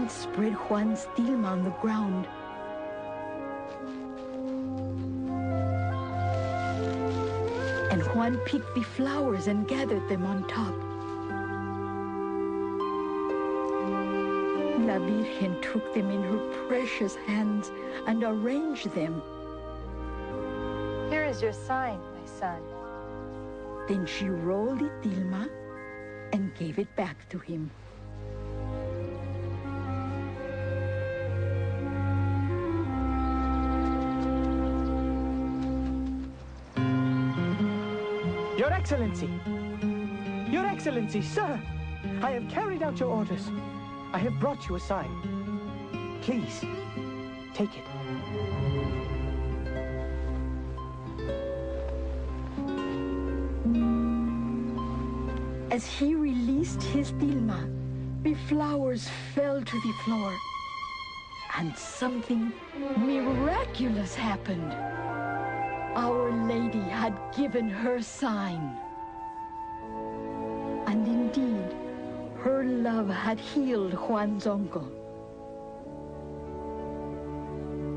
child spread Juan's tilma on the ground. And Juan picked the flowers and gathered them on top. La Virgen took them in her precious hands and arranged them. Here is your sign, my son. Then she rolled the tilma and gave it back to him. Your Excellency, sir, I have carried out your orders. I have brought you a sign. Please, take it. As he released his tilma, the flowers fell to the floor, and something miraculous happened. Our Lady had given her sign. And indeed, her love had healed Juan's uncle.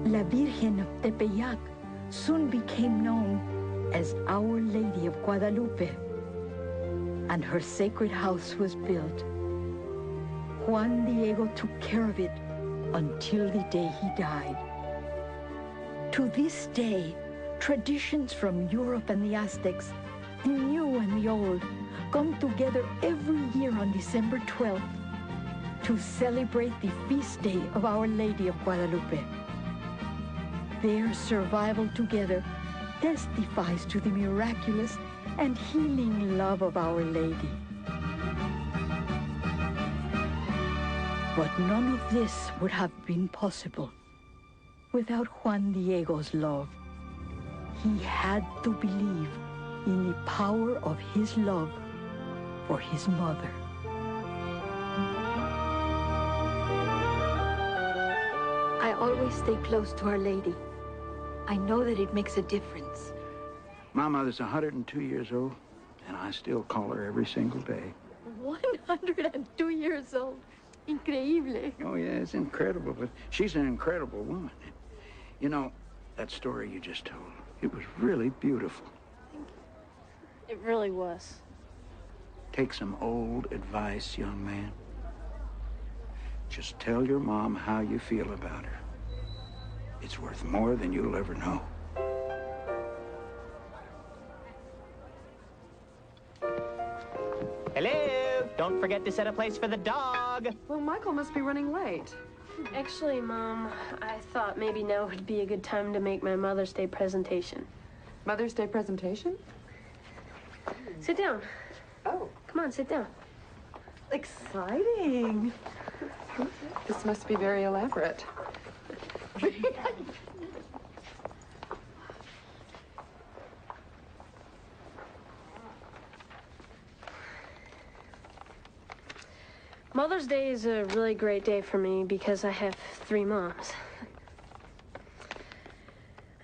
La Virgen of Tepeyac soon became known as Our Lady of Guadalupe, and her sacred house was built. Juan Diego took care of it until the day he died. To this day, traditions from Europe and the Aztecs, the new and the old, come together every year on December 12th to celebrate the feast day of Our Lady of Guadalupe. Their survival together testifies to the miraculous and healing love of Our Lady. But none of this would have been possible without Juan Diego's love. He had to believe in the power of his love for his mother. I always stay close to Our Lady. I know that it makes a difference. My mother's 102 years old, and I still call her every single day. 102 years old. Increíble. Oh, yeah, it's incredible, but she's an incredible woman. You know, that story you just told, it was really beautiful. It really was. Take some old advice, young man. Just tell your mom how you feel about her. It's worth more than you'll ever know. Hello! Don't forget to set a place for the dog. Well, Michael must be running late. Actually, Mom, I thought maybe now would be a good time to make my Mother's Day presentation. Mother's Day presentation? Sit down. Oh. Come on, sit down. Exciting. This must be very elaborate. Mother's Day is a really great day for me because I have 3 moms.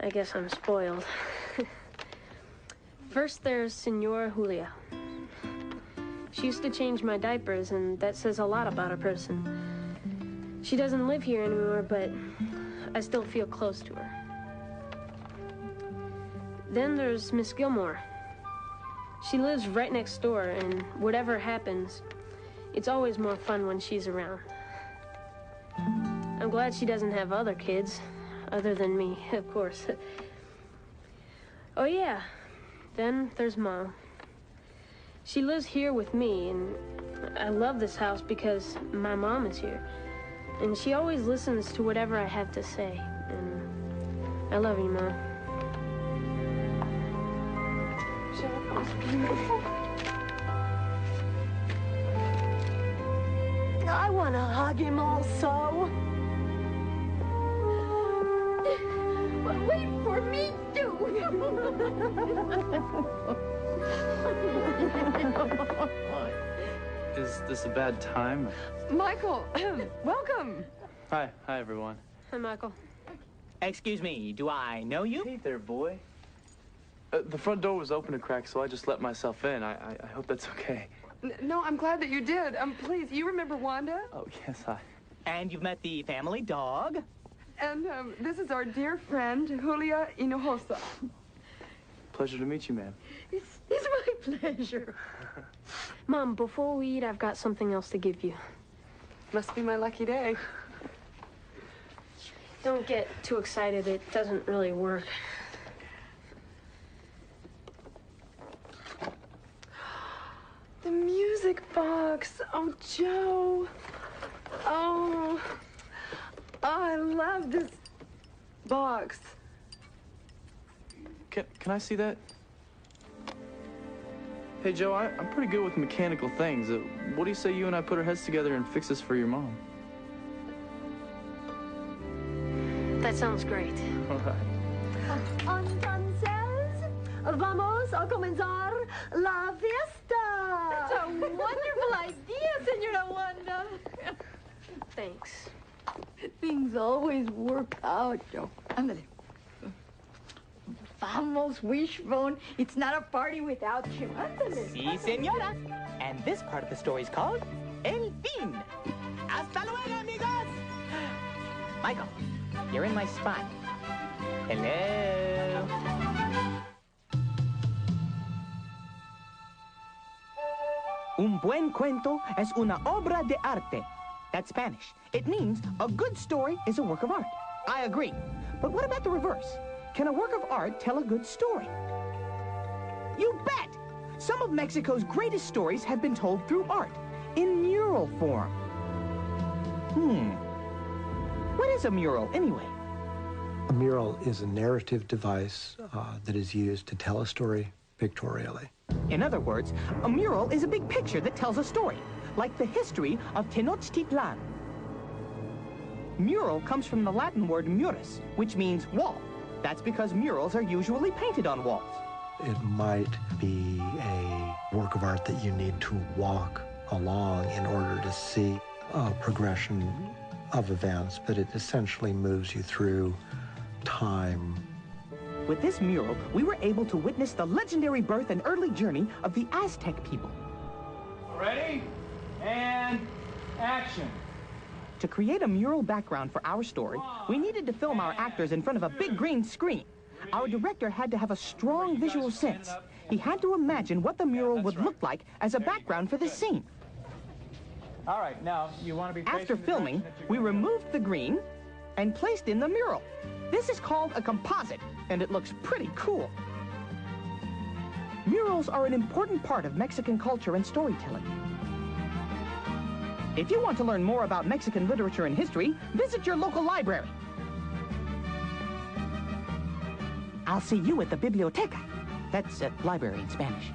I guess I'm spoiled. First, there's Senora Julia. She used to change my diapers, and that says a lot about a person. She doesn't live here anymore, but I still feel close to her. Then there's Miss Gilmore. She lives right next door, and whatever happens, it's always more fun when she's around. I'm glad she doesn't have other kids, other than me, of course. Oh, yeah. Then there's Mom. She lives here with me, and I love this house because my mom is here. And she always listens to whatever I have to say. And I love you, Mom. That was beautiful. I want to hug him also. But wait for me too. Is this a bad time? Michael, welcome. Hi everyone. Hi, Michael. Excuse me, do I know you? Hey there, boy. The front door was open a crack, so I just let myself in. I hope that's okay. No, I'm glad that you did. Please, you remember Wanda? Oh, yes, And you've met the family dog. And this is our dear friend, Julia Hinojosa. Pleasure to meet you, ma'am. It's my pleasure. Mom, before we eat, I've got something else to give you. Must be my lucky day. Don't get too excited. It doesn't really work. The music box. Oh, Joe. Oh, I love this box. Can I see that? Hey, Joe, I'm pretty good with mechanical things. What do you say you and I put our heads together and fix this for your mom? That sounds great. All right. Entonces, vamos a comenzar la fiesta. That's a wonderful idea, Senora Wanda. Thanks. Things always work out, Joe. Ándale. Vamos, Wishbone. It's not a party without him. Ándale. Sí, señora. And this part of the story is called El Fin. Hasta luego, amigos. Michael, you're in my spot. Hello. Un buen cuento es una obra de arte. That's Spanish. It means a good story is a work of art. I agree. But what about the reverse? Can a work of art tell a good story? You bet! Some of Mexico's greatest stories have been told through art, in mural form. What is a mural, anyway? A mural is a narrative device that is used to tell a story pictorially. In other words, a mural is a big picture that tells a story, like the history of Tenochtitlan. Mural comes from the Latin word muris, which means wall. That's because murals are usually painted on walls. It might be a work of art that you need to walk along in order to see a progression of events, but it essentially moves you through time. With this mural, we were able to witness the legendary birth and early journey of the Aztec people. Ready? And action. To create a mural background for our story, we needed to film our actors in front of a big green screen. Our director had to have a strong visual sense. He had to imagine what the mural would look like as a background for this scene. All right, now, you want to be... After filming, we removed the green and placed in the mural. This is called a composite, and it looks pretty cool. Murals are an important part of Mexican culture and storytelling. If you want to learn more about Mexican literature and history, visit your local library. I'll see you at the biblioteca. That's library in Spanish.